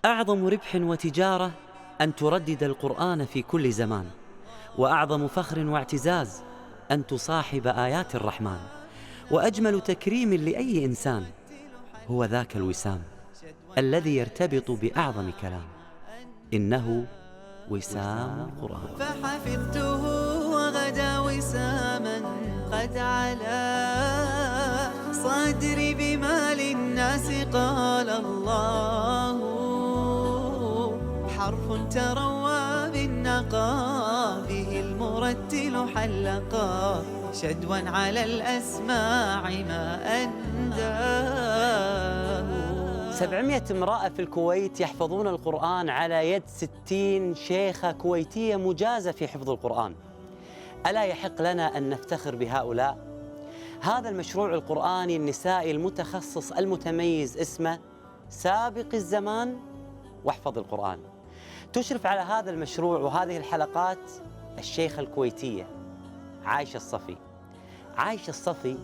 أعظم ربح وتجارة أن تردد القرآن في كل زمان، وأعظم فخر واعتزاز أن تصاحب آيات الرحمن، وأجمل تكريم لأي إنسان هو ذاك الوسام الذي يرتبط بأعظم كلام، إنه وسام القرآن. فحفظته وغدا وساما قد علا صدري بما للناس قال الله، حرف تروى بالنقى به المرتل حلقا شدوا على الأسماع ما أنداه. 700 امرأة في الكويت يحفظون القرآن على يد 60 شيخة كويتية مجازة في حفظ القرآن. ألا يحق لنا أن نفتخر بهؤلاء؟ هذا المشروع القرآني النسائي المتخصص المتميز اسمه سابق الزمان واحفظ القرآن. تشرف على هذا المشروع وهذه الحلقات الشيخة الكويتية عايشة الصفي. عايشة الصفي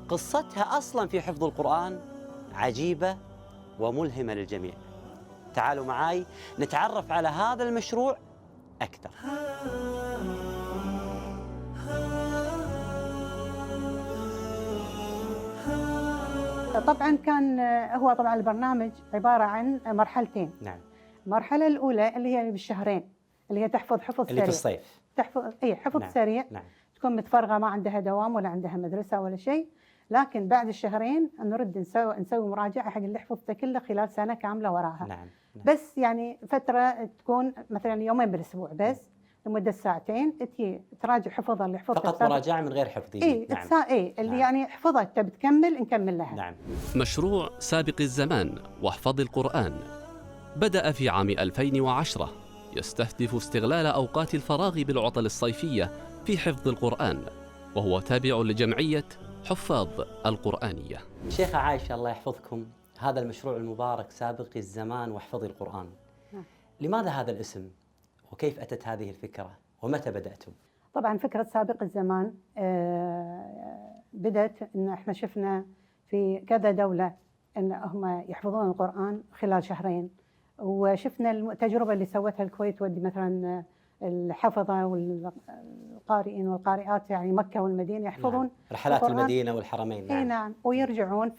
قصتها أصلاً في حفظ القرآن عجيبة وملهمة للجميع. تعالوا معاي نتعرف على هذا المشروع أكثر. طبعا كان هو طبعا البرنامج عبارة عن مرحلتين. نعم. المرحلة الأولى اللي هي بالشهرين، اللي هي تحفظ حفظ سريع. اللي في الصيف. تحفظ حفظ نعم. سريع. نعم. تكون متفرغة ما عندها دوام ولا عندها مدرسة ولا شيء، لكن بعد الشهرين نرد نسوي مراجعة حق اللي حفظته كله خلال سنة كاملة وراها. نعم. نعم. بس يعني فترة تكون مثلا يومين بالأسبوع بس لمدة ساعتين تراجع حفظها اللي حفظته. فقط مراجعة من غير حفظ. نعم. اللي نعم. يعني حفظت تبي تكمل نكمل لها. نعم. مشروع سابق الزمان واحفظ القرآن بدأ في عام 2010، يستهدف استغلال أوقات الفراغ بالعطل الصيفية في حفظ القرآن، وهو تابع لجمعية حفاظ القرآنية. شيخة عايشة الله يحفظكم، هذا المشروع المبارك سابق الزمان واحفظ القرآن. لماذا هذا الاسم؟ وكيف أتت هذه الفكرة؟ ومتى بدأتم؟ طبعا فكرة سابق الزمان بدأت إن احنا شفنا في كذا دولة إن هم يحفظون القرآن خلال شهرين، وشفنا التجربة اللي سوتها الكويت ودي مثلا الحفظة والقارئين والقارئات يعني مكة والمدينة يحفظون. نعم. رحلات القرآن. المدينة والحرمين. نعم. نعم ويرجعون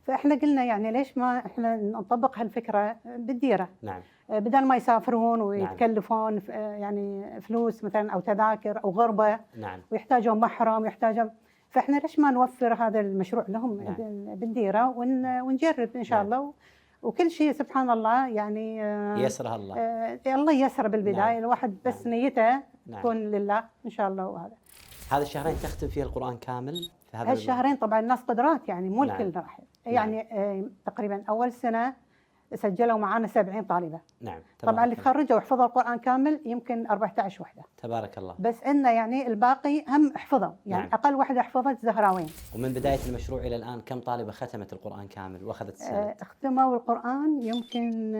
فاحنا قلنا يعني ليش ما احنا نطبق هالفكرة بالديرة. نعم. بدل ما يسافرون ويتكلفون يعني فلوس مثلا او تذاكر او غربة. نعم. ويحتاجون محرم يحتاجون، فاحنا ليش ما نوفر هذا المشروع لهم. نعم. بالديرة ونجرب ان شاء. نعم. الله وكل شيء سبحان الله يعني يسرها الله. الله يسر بالبداية. نعم. الواحد بس. نعم. نيته. نعم. تكون لله ان شاء الله. وهذا هذا الشهرين تختم فيه القرآن كامل في هذا الشهرين. طبعا الناس قدرات يعني مو الكل. نعم. راح يعني تقريبا اول سنة سجلوا معانا 70 طالبة. نعم. طبعا اللي تخرجوا وحفظوا القرآن كامل يمكن 14 وحدة. تبارك الله. بس إنه يعني الباقي هم حفظوا يعني. نعم. أقل وحدة حفظت زهراوين. ومن بداية المشروع إلى الآن كم طالبة ختمت القرآن كامل وأخذت السند؟ اختموا القرآن يمكن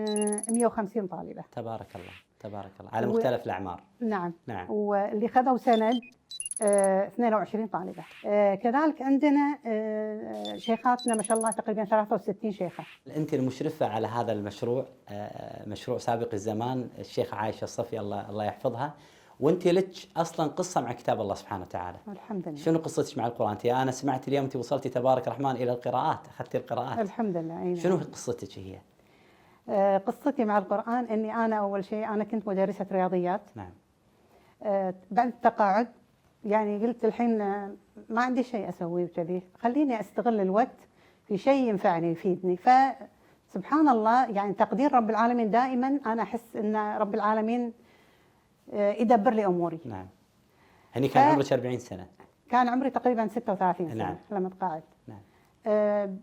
150 طالبة. تبارك الله. تبارك الله على مختلف الأعمار. نعم. نعم. واللي خذوا سند 22 طالبة. كذلك عندنا شيخاتنا ما شاء الله تقريبا 63 شيخة. أنت المشرفة على هذا المشروع، مشروع سابق الزمان، الشيخة عايشة الصفي الله يحفظها، وأنت لك أصلا قصة مع كتاب الله سبحانه وتعالى. الحمد لله. شنو قصتك مع القرآن؟ أنا سمعت اليوم أنت وصلتي تبارك الرحمن إلى القراءات، أخذتي القراءات. الحمد لله. شنو قصتك هي؟ قصتي مع القرآن إني أنا أول شيء أنا كنت مدرسة رياضيات. نعم. بعد التقاعد يعني قلت الحين ما عندي شيء أسويه وكذي، خليني أستغل الوقت في شيء ينفعني يفيدني. فسبحان الله يعني تقدير رب العالمين دائما أنا أحس أن رب العالمين يدبر لي أموري. نعم. هني كان عمرك 40 سنة؟ كان عمري تقريبا 36 سنة. نعم. لما تقاعد. نعم.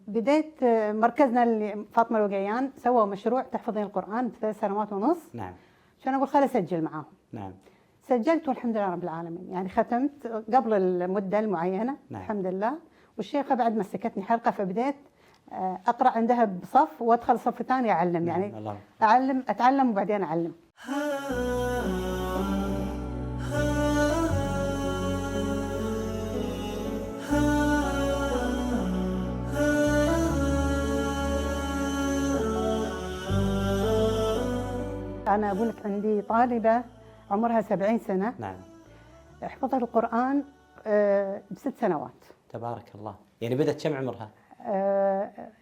بديت مركزنا اللي فاطمة الوقيان سووا مشروع تحفظين القرآن ب3 سنوات ونص. نعم. عشان أقول خل أسجل معاهم. نعم. سجلت والحمد لله رب العالمين يعني ختمت قبل المدة المعينة. نعم. الحمد لله. والشيخة بعد مسكتني حلقة فبديت أقرأ عندها بصف وأدخل صف ثاني أعلم. نعم. يعني الله. أتعلم وبعدين أعلم. أنا أقول لك عندي طالبة عمرها 70 سنة نعم. حفظت القرآن ب6 سنوات. تبارك الله. يعني بدأت كم عمرها؟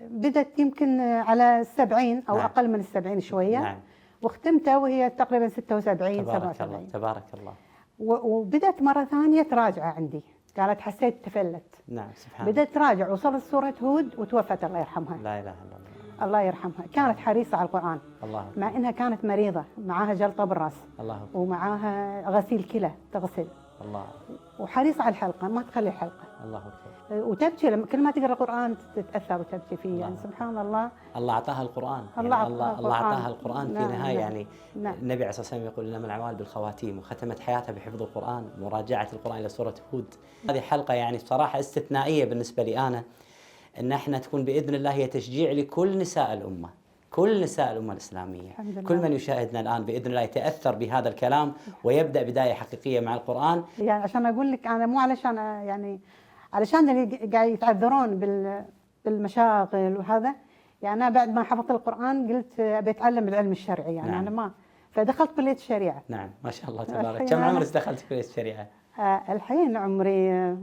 بدت يمكن على 70 أو نعم. أقل من 70 شوية. نعم. واختمتها وهي تقريبا 76 تبارك 77. الله. تبارك الله. وبدت مرة ثانية تراجع عندي، قالت حسيت تفلت. نعم سبحان الله. بدت تراجع، وصلت سورة هود وتوفت الله يرحمها. لا إله إلا الله. الله يرحمها. كانت حريصة على القرآن الله أكبر. مع إنها كانت مريضة، معاها جلطة بالرأس الله أكبر. ومعاها غسيل كلى تغسل، الله. وحريصة على الحلقة، ما تخلي الحلقة، الله أكبر. وتبكي لما كل ما تقرأ القرآن تتأثر وتبكي فيه. الله. يعني سبحان الله. الله أعطاها القرآن. الله يعني أعطاها الله القرآن. أعطاها القرآن في نعم، النهاية. نعم. يعني نعم. النبي عليه الصلاة والسلام يقول إنما الأعمال بالخواتيم، وختمت حياتها بحفظ القرآن، مراجعة القرآن إلى سورة هود. هذه حلقة يعني بصراحة استثنائية بالنسبة لي أنا، إن احنا تكون بإذن الله هي تشجيع لكل نساء الأمة، كل نساء الأمة الإسلامية. الحمد لله. كل من يشاهدنا الآن بإذن الله يتأثر بهذا الكلام ويبدأ بداية حقيقية مع القرآن. يعني عشان أقول لك أنا مو علشان يعني علشان اللي قاعد يتعذرون بالمشاغل وهذا، يعني أنا بعد ما حفظت القرآن قلت أبي أتعلم العلم الشرعي. يعني نعم. أنا ما فدخلت كلية الشريعة. نعم ما شاء الله تبارك. الحين كم عمرك أنا- دخلت كلية الشريعة؟ الحين عمري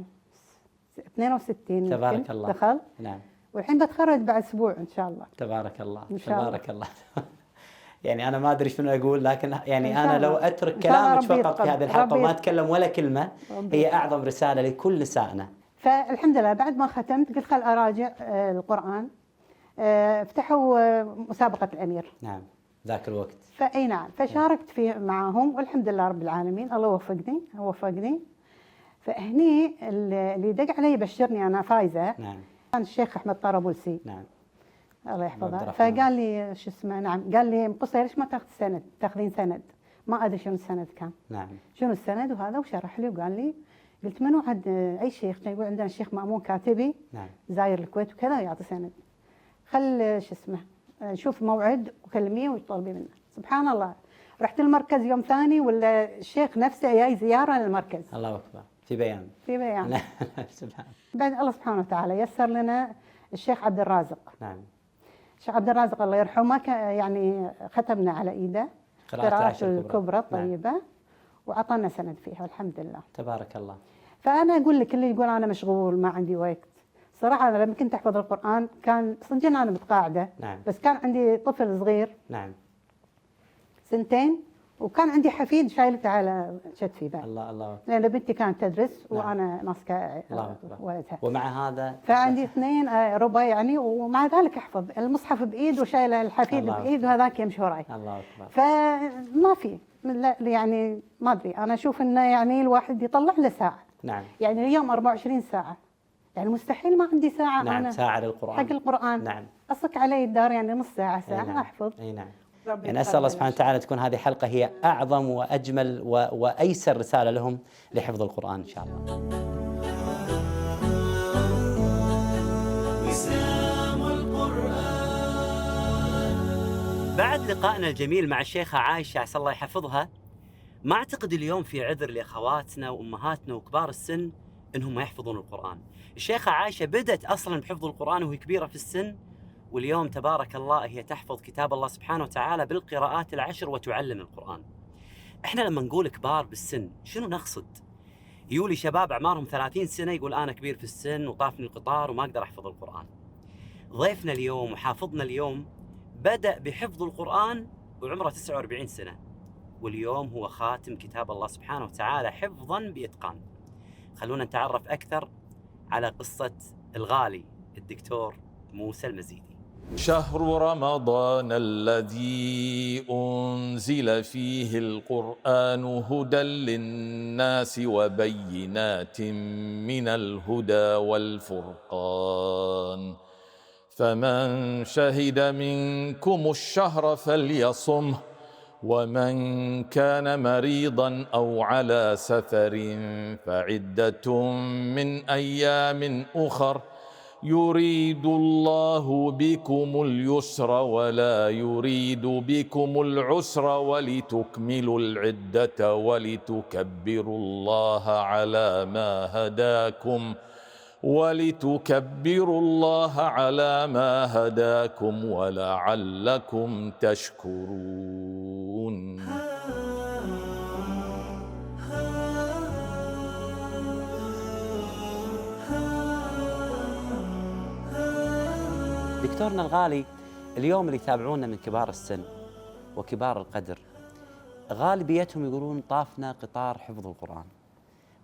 62 تبارك يمكن الله. دخلت، نعم. والحين بتخرج بعد أسبوع إن شاء الله. تبارك الله. إن شاء الله. تبارك الله. يعني أنا ما أدري شنو أقول، لكن إن يعني شاء أنا الله. لو أترك إن شاء الله كلامك ربي فقط في يتقبل. هذه الحلقة وما ربي أتكلم ولا كلمة، ربي هي أعظم رسالة لكل نسائنا. فالحمد لله بعد ما ختمت قلت خل أراجع القرآن. فتحوا مسابقة الأمير. نعم ذاك الوقت. فأي نعم، فشاركت فيه معهم والحمد لله رب العالمين، الله وفقني. فهني اللي دق علي يبشرني أنا فايزة نعم. كان الشيخ أحمد طرابلسي نعم. الله يحفظه. عبد الرحمن. فقال لي شو اسمه، نعم قال لي قصة ليش ما تاخذين سند؟ ما أدري شنو السند كان، نعم. شنو السند وهذا، وشرح لي وقال لي. قلت منو عاد أي شيخ؟ يقول عندنا الشيخ مأمون كاتبي نعم. زاير الكويت وكذا يعطي سند. خل شو اسمه نشوف موعد وكلميه وطلبي منه. سبحان الله، رحت المركز يوم ثاني ولا الشيخ نفسه جاي زيارة للمركز الله أكبر. في بيان. في بيان. نعم. سبحان. بعد الله سبحانه وتعالى يسر لنا الشيخ عبد الرازق. نعم. الشيخ عبد الرازق الله يرحمه يعني ختمنا على ايده قراءة العشر الكبرى نعم. الطيبة وعطانا سند فيها والحمد لله. تبارك الله. فأنا أقول لك اللي يقول أنا مشغول ما عندي وقت، صراحة أنا لما كنت أحفظ القرآن كان صدقاً أنا متقاعدة. نعم. بس كان عندي طفل صغير نعم. 2 وكان عندي حفيد شايلته على كتفي بعد، الله الله. لأن بنتي كانت تدرس نعم. وأنا ماسكة الله أكبر. ولدها. ومع هذا فعندي 2 ربع يعني، ومع ذلك أحفظ المصحف بإيد وشايلة الحفيد الله بإيد وهذاك يمشي وراي. الله أكبر. فما في لا يعني ما أدري، أنا أشوف إنه يعني الواحد يطلع له ساعة. نعم. يعني اليوم 24 ساعة، يعني مستحيل ما عندي ساعة. نعم. أنا ساعة للقرآن. حق القرآن. نعم. أصك علي الدار يعني نص ساعة أي ساعة نعم. أحفظ. أي نعم. ربي يعني أسأل الله يتقبل سبحانه وتعالى تكون هذه حلقة هي أعظم وأجمل وأيسر رسالة لهم لحفظ القرآن إن شاء الله. وسام القرآن. بعد لقائنا الجميل مع الشيخة عايشة عسى الله يحفظها، ما أعتقد اليوم في عذر لأخواتنا وأمهاتنا وكبار السن إنهم ما يحفظون القرآن. الشيخة عايشة بدأت أصلاً بحفظ القرآن وهي كبيرة في السن، واليوم تبارك الله هي تحفظ كتاب الله سبحانه وتعالى بالقراءات ال10 وتعلم القرآن. إحنا لما نقول كبار بالسن شنو نقصد؟ يولي شباب أعمارهم 30 سنة يقول أنا كبير في السن وطافني القطار وما أقدر أحفظ القرآن. ضيفنا اليوم وحافظنا اليوم بدأ بحفظ القرآن وعمره 49 سنة، واليوم هو خاتم كتاب الله سبحانه وتعالى حفظاً بإتقان. خلونا نتعرف أكثر على قصة الغالي الدكتور موسى المزيدي. شهر رمضان الذي أنزل فيه القرآن هدى للناس وبينات من الهدى والفرقان، فمن شهد منكم الشهر فليصمه، ومن كان مريضا أو على سفر فعدة من أيام أخر، يريد الله بكم اليسر ولا يريد بكم العسر ولتكملوا العدة ولتكبروا الله على ما هداكم ولعلكم تشكرون. دكتورنا الغالي، اليوم اللي يتابعونا من كبار السن وكبار القدر غالبيتهم يقولون طافنا قطار حفظ القرآن،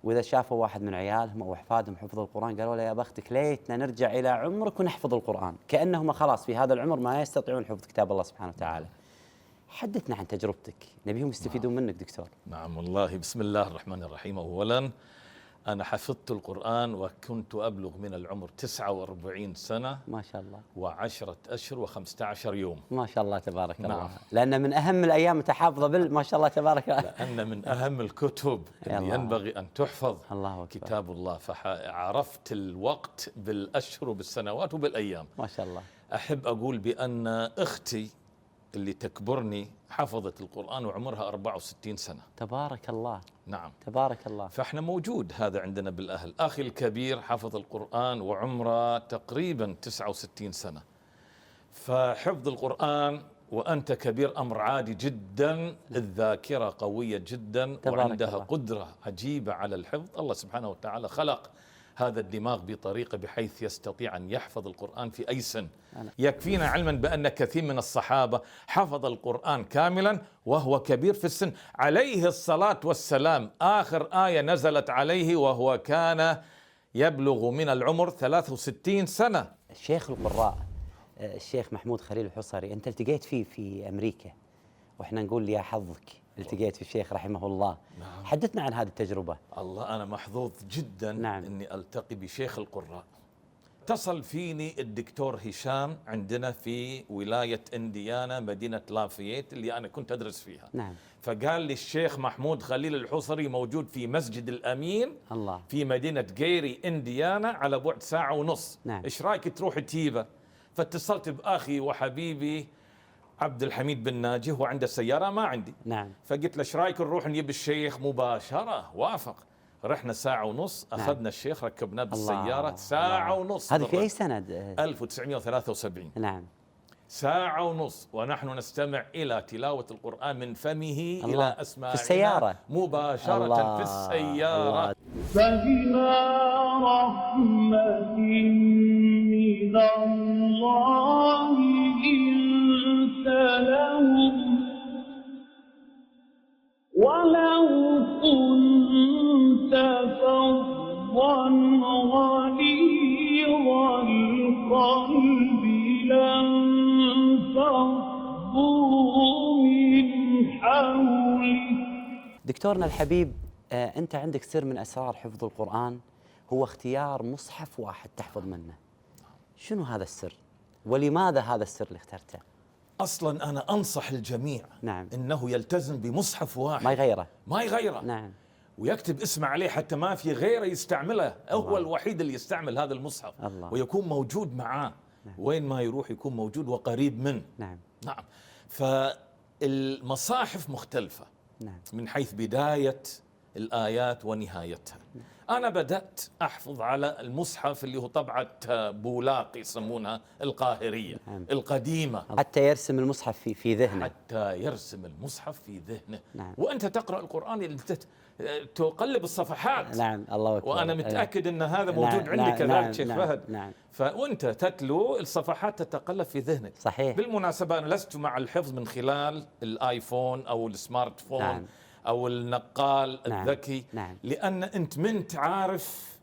وإذا شافوا واحد من عيالهم أو أحفادهم حفظ القرآن قالوا له يا بختك ليتنا نرجع إلى عمرك ونحفظ القرآن، كأنهم خلاص في هذا العمر ما يستطيعون حفظ كتاب الله سبحانه وتعالى. حدثنا عن تجربتك، نبيهم يستفيدون منك دكتور. نعم والله، بسم الله الرحمن الرحيم. أولا أنا حفظت القرآن وكنت أبلغ من العمر 49 سنة ما شاء الله، و10 أشهر و15 يوم. ما شاء الله تبارك نعم. الله، لأن من أهم الأيام أنت حافظة ما شاء الله تبارك الله. لأن من أهم الكتب اللي ينبغي أن تحفظ الله أكبر. كتاب الله، فعرفت الوقت بالأشهر وبالسنوات وبالأيام. ما شاء الله. أحب أقول بأن أختي اللي تكبرني حفظت القرآن وعمرها 64 سنة. تبارك الله. نعم تبارك الله. فاحنا موجود هذا عندنا بالأهل. أخي الكبير حفظ القرآن وعمره تقريبا 69 سنة. فحفظ القرآن وأنت كبير أمر عادي جدا، الذاكرة قوية جدا وعندها الله. قدرة عجيبة على الحفظ. الله سبحانه وتعالى خلق هذا الدماغ بطريقة بحيث يستطيع أن يحفظ القرآن في أي سن. يكفينا علما بأن كثير من الصحابة حفظ القرآن كاملا وهو كبير في السن. عليه الصلاة والسلام آخر آية نزلت عليه وهو كان يبلغ من العمر 63 سنة. شيخ القراء الشيخ محمود خليل الحصري أنت التقيت فيه في أمريكا، وإحنا نقول يا حظك التقيت في الشيخ رحمه الله. نعم. حدثنا عن هذه التجربة. الله أنا محظوظ جدا. نعم. أني ألتقي بشيخ القراء. اتصل فيني الدكتور هشام عندنا في ولاية إنديانا مدينة لافييت اللي أنا كنت أدرس فيها. نعم. فقال لي الشيخ محمود خليل الحصري موجود في مسجد الأمين الله. في مدينة جيري إنديانا على بعد 1.5 ساعة. نعم. إيش رأيك تروح تجيبه؟ فاتصلت بأخي وحبيبي عبد الحميد بن ناجي، هو عنده سيارة ما عندي. نعم. فقلت له ايش رايك نروح نجيب الشيخ مباشرة؟ وافق. رحنا 1.5 ساعة، أخذنا الشيخ ركبناه بالسيارة 1.5 ساعة. هذا في أي سنة؟ 1973. نعم. 1.5 ساعة ونحن نستمع إلى تلاوة القرآن من فمه إلى أسماعنا في السيارة مباشرة. الله. في السيارة. الله. فبما رحمة من الله لنت لهم ولو كنت فظا غليظ القلب لانفضوا من حولك. دكتورنا الحبيب، أنت عندك سر من أسرار حفظ القرآن هو اختيار مصحف واحد تحفظ منه. شنو هذا السر؟ ولماذا هذا السر اللي اخترته؟ أصلا أنا أنصح الجميع نعم. أنه يلتزم بمصحف واحد ما يغيره. نعم. ويكتب اسمه عليه حتى ما في غيره يستعمله. هو الوحيد اللي يستعمل هذا المصحف. الله. ويكون موجود معاه. نعم. وين ما يروح يكون موجود وقريب منه. نعم. نعم. فالمصاحف مختلفة. نعم. من حيث بداية الآيات ونهايتها. أنا بدأت أحفظ على المصحف اللي هو طبعة بولاق يسمونها القاهرية. نعم. القديمة. حتى يرسم المصحف في ذهنه. حتى يرسم المصحف في ذهنه. نعم. وأنت تقرأ القرآن اللي تقلب الصفحات. نعم. الله أكبر. وأنا متأكد أن هذا موجود نعم. عندك كذلك نعم. شيخ نعم. فهد. نعم. فوأنت تتلو الصفحات تتقلب في ذهنك. صحيح. بالمناسبة أنا لست مع الحفظ من خلال الآيفون أو السمارت فون. نعم. أو النقال نعم. الذكي. نعم. لأن أنت من تعرف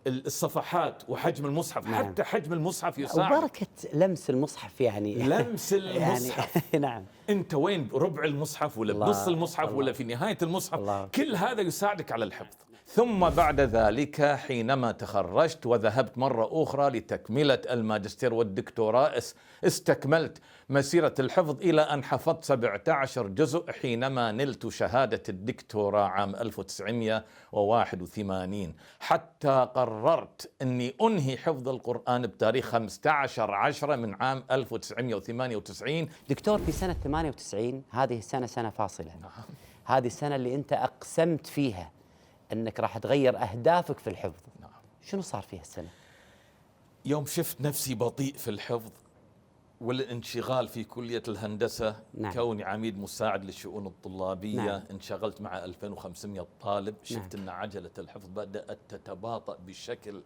الصفحات وحجم المصحف. نعم. حتى حجم المصحف يساعد. وبركة لمس المصحف يعني. لمس المصحف. يعني نعم. أنت وين بربع المصحف ولا بنص المصحف ولا في نهاية المصحف. الله. كل هذا يساعدك على الحفظ. ثم بعد ذلك حينما تخرجت وذهبت مرة أخرى لتكملة الماجستير والدكتوراه استكملت مسيرة الحفظ إلى أن حفظت 17 جزء حينما نلت شهادة الدكتوراه عام 1981. حتى قررت أني أنهي حفظ القرآن بتاريخ 15/10 من عام 1998. دكتور، في سنة 98 هذه السنة سنة فاصلة. نعم. هذه السنة اللي أنت أقسمت فيها أنك راح تغير أهدافك في الحفظ. نعم. شنو صار فيها السنة؟ يوم شفت نفسي بطيء في الحفظ والانشغال في كلية الهندسة. نعم. كوني عميد مساعد للشؤون الطلابية. نعم. انشغلت مع 2500 طالب. شفت نعم. أن عجلة الحفظ بدأت تتباطأ بشكل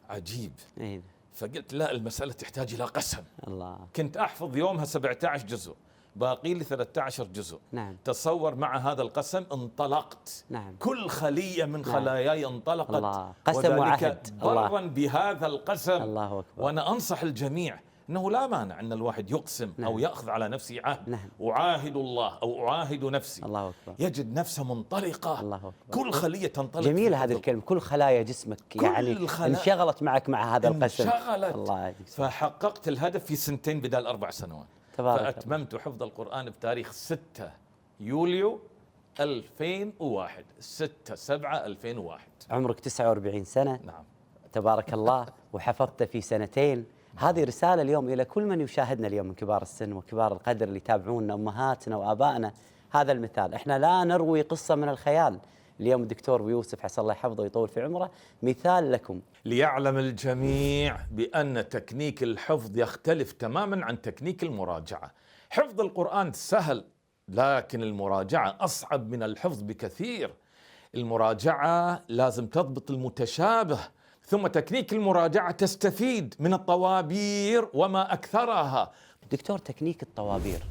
عجيب. إيه. فقلت لا، المسألة تحتاج إلى قسم. الله. كنت أحفظ يومها 17 جزء، باقي لي 13 جزء. نعم. تصور مع هذا القسم انطلقت. نعم. كل خلية من خلاياي انطلقت. الله. قسم وذلك وعهد. الله. برا بهذا القسم. الله أكبر. وأنا أنصح الجميع أنه لا مانع أن الواحد يقسم. نعم. أو يأخذ على نفسه عهد. نعم. أعاهد الله أو أعاهد نفسي. الله أكبر. يجد نفسه منطلقة. الله أكبر. كل خلية تنطلق. جميلة هذه الكلمة، كل خلايا جسمك يعني انشغلت معك مع هذا القسم. انشغلت. الله يجزاك. فحققت الهدف في 2 بدال 4 سنوات. تبارك فأتممت حفظ القرآن بتاريخ 6 يوليو 2001. 6/7/2001. عمرك 49 سنة. نعم. تبارك الله. وحفظت في 2. هذه رسالة اليوم إلى كل من يشاهدنا اليوم من كبار السن وكبار القدر اللي يتابعونا، أمهاتنا وآبائنا. هذا المثال، إحنا لا نروي قصة من الخيال. اليوم الدكتور أبو يوسف عسى الله يحفظه ويطول في عمره مثال لكم. ليعلم الجميع بأن تكنيك الحفظ يختلف تماما عن تكنيك المراجعة. حفظ القرآن سهل، لكن المراجعة أصعب من الحفظ بكثير. المراجعة لازم تضبط المتشابه، ثم تكنيك المراجعة تستفيد من الطوابير وما أكثرها. دكتور، تكنيك الطوابير،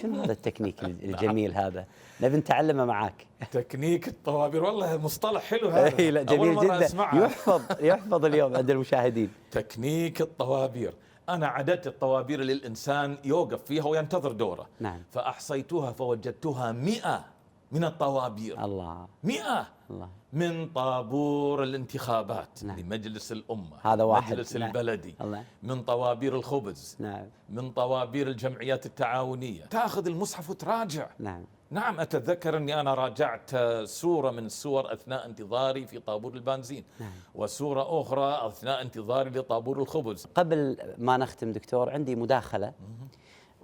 شنو هذا التكنيك الجميل هذا؟ نبي نتعلمه معاك. تكنيك الطوابير، والله مصطلح حلو هذا. لا جميل أول مرة جدا. أسمعها. يحفظ اليوم عند المشاهدين. تكنيك الطوابير، أنا عددت الطوابير اللي الإنسان يوقف فيها وينتظر دوره. نعم. فأحصيتها فوجدتها 100 من الطوابير. الله. 100 الله. من طابور الانتخابات. نعم. لمجلس الأمة، هذا واحد. مجلس نعم. البلدي. الله. من طوابير الخبز. نعم. من طوابير الجمعيات التعاونية. تأخذ المصحف وتراجع. نعم. نعم، أتذكر أني أنا راجعت سورة من السور أثناء انتظاري في طابور البنزين. نعم. وسورة أخرى أثناء انتظاري لطابور الخبز. قبل ما نختم دكتور، عندي مداخلة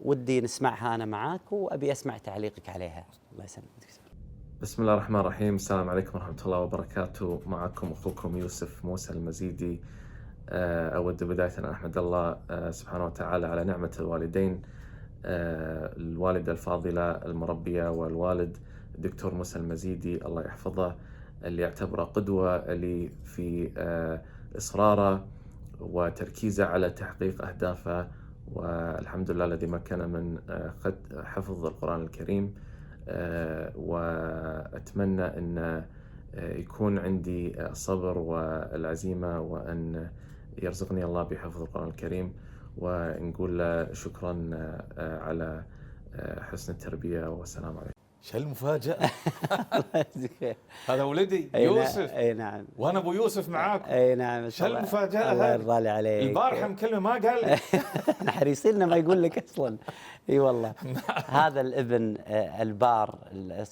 ودي نسمعها أنا معاك وأبي أسمع تعليقك عليها. الله يسلمك دكتور. بسم الله الرحمن الرحيم. السلام عليكم ورحمة الله وبركاته. معكم أخوكم يوسف موسى المزيدي. أود بداية أن أحمد الله سبحانه وتعالى على نعمة الوالدين، الوالدة الفاضلة المربية والوالد الدكتور موسى المزيدي الله يحفظه، اللي يعتبره قدوة لي في إصراره وتركيزه على تحقيق أهدافه، والحمد لله الذي مكن من حفظ القرآن الكريم. وأتمنى أن يكون عندي الصبر والعزيمة، وأن يرزقني الله بحفظ القرآن الكريم، ونقول له شكرا على حسن التربية، والسلام عليكم. شو المفاجأة؟ الله يجزيك خير. هذا ولدي أي يوسف. أي نعم. وأنا أبو يوسف معاكم. أي نعم. شو المفاجأة الله هذه؟ يرضى لي عليك. البارحة مكلمة ما قال لي. احنا حريصين إنه ما يقول لك اصلا. اي والله. هذا الابن البار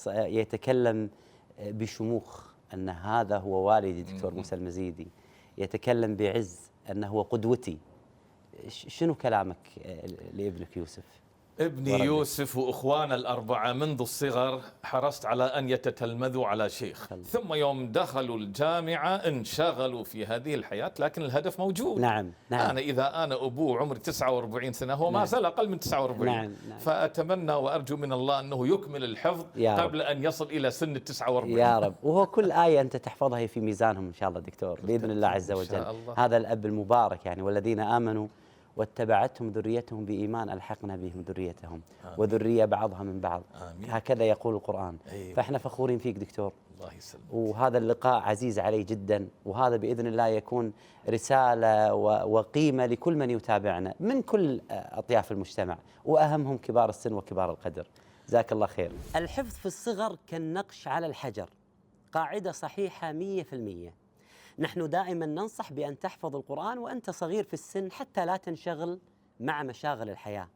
يتكلم بشموخ ان هذا هو والدي الدكتور موسى المزيدي، يتكلم بعز انه هو قدوتي. شنو كلامك لابنك يوسف؟ ابني يوسف وإخوان الأربعة منذ الصغر حرصت على أن يتتلمذوا على شيخ، ثم يوم دخلوا الجامعة انشغلوا في هذه الحياة، لكن الهدف موجود. نعم. نعم. أنا إذا أنا أبوه عمري 49 سنة، هو ما زال أقل من 49. نعم. نعم. فأتمنى وأرجو من الله أنه يكمل الحفظ قبل أن يصل إلى سن 49. يا رب. وهو كل آية أنت تحفظها في ميزانهم إن شاء الله دكتور بإذن الله عز وجل. إن شاء الله. هذا الأب المبارك يعني، والذين آمنوا واتبعتهم ذريتهم بإيمان ألحقنا بهم ذريتهم وذرية بعضها من بعض. آمين. هكذا يقول القرآن. أيوة. فإحنا فخورين فيك دكتور، الله يسلمك. وهذا اللقاء عزيز علي جدا، وهذا بإذن الله يكون رسالة وقيمة لكل من يتابعنا من كل أطياف المجتمع، وأهمهم كبار السن وكبار القدر. جزاك الله خير. الحفظ في الصغر كالنقش على الحجر، قاعدة صحيحة 100%. نحن دائما ننصح بأن تحفظ القرآن وأنت صغير في السن حتى لا تنشغل مع مشاغل الحياة،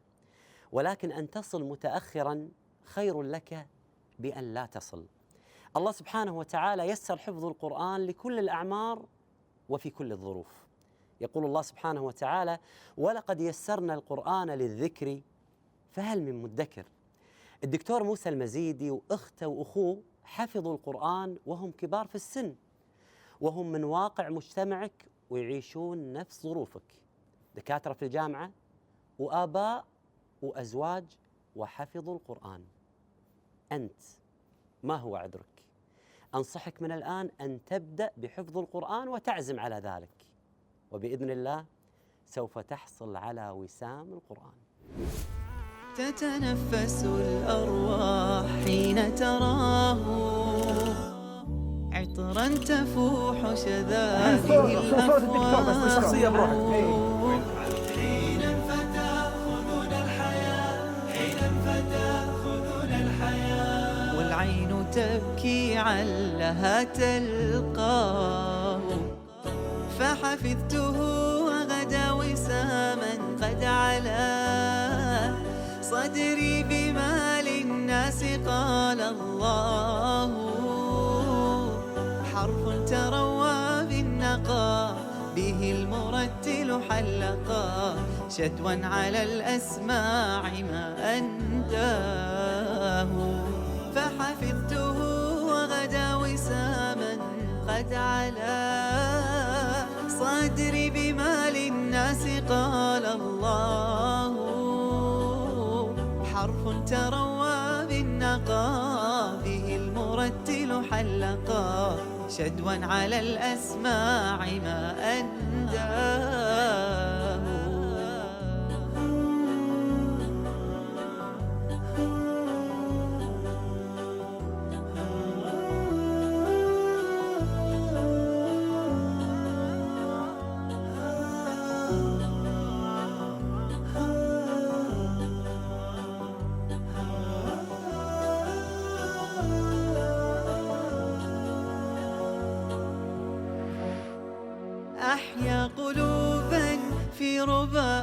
ولكن أن تصل متأخرا خير لك بأن لا تصل. الله سبحانه وتعالى يسر حفظ القرآن لكل الأعمار وفي كل الظروف. يقول الله سبحانه وتعالى: ولقد يسرنا القرآن للذكر فهل من مدكر. الدكتور موسى المزيدي وأخته وأخوه حفظوا القرآن وهم كبار في السن، وهم من واقع مجتمعك ويعيشون نفس ظروفك، دكاترة في الجامعة وآباء وأزواج وحفظوا القرآن. أنت ما هو عذرك؟ أنصحك من الآن أن تبدأ بحفظ القرآن وتعزم على ذلك، وبإذن الله سوف تحصل على وسام القرآن. تتنفس الأرواح حين تراه عطرا تفوح شذاذه الأفواه. حينا فتأخذنا الحياة والعين تبكي علها تلقاه. فحفظته وغدا وساما قد علا صدري بما للناس قال الله. حرف تروى بالنقى به المرتل حلقا شدوا على الأسماع ما أنداه. فحفظته وغدا وساما قد علا صدري بما للناس قال الله. حرف تروى بالنقى به المرتل حلقا شدوا على الأسماع ما أنداه. أحيا قلوبا في ربا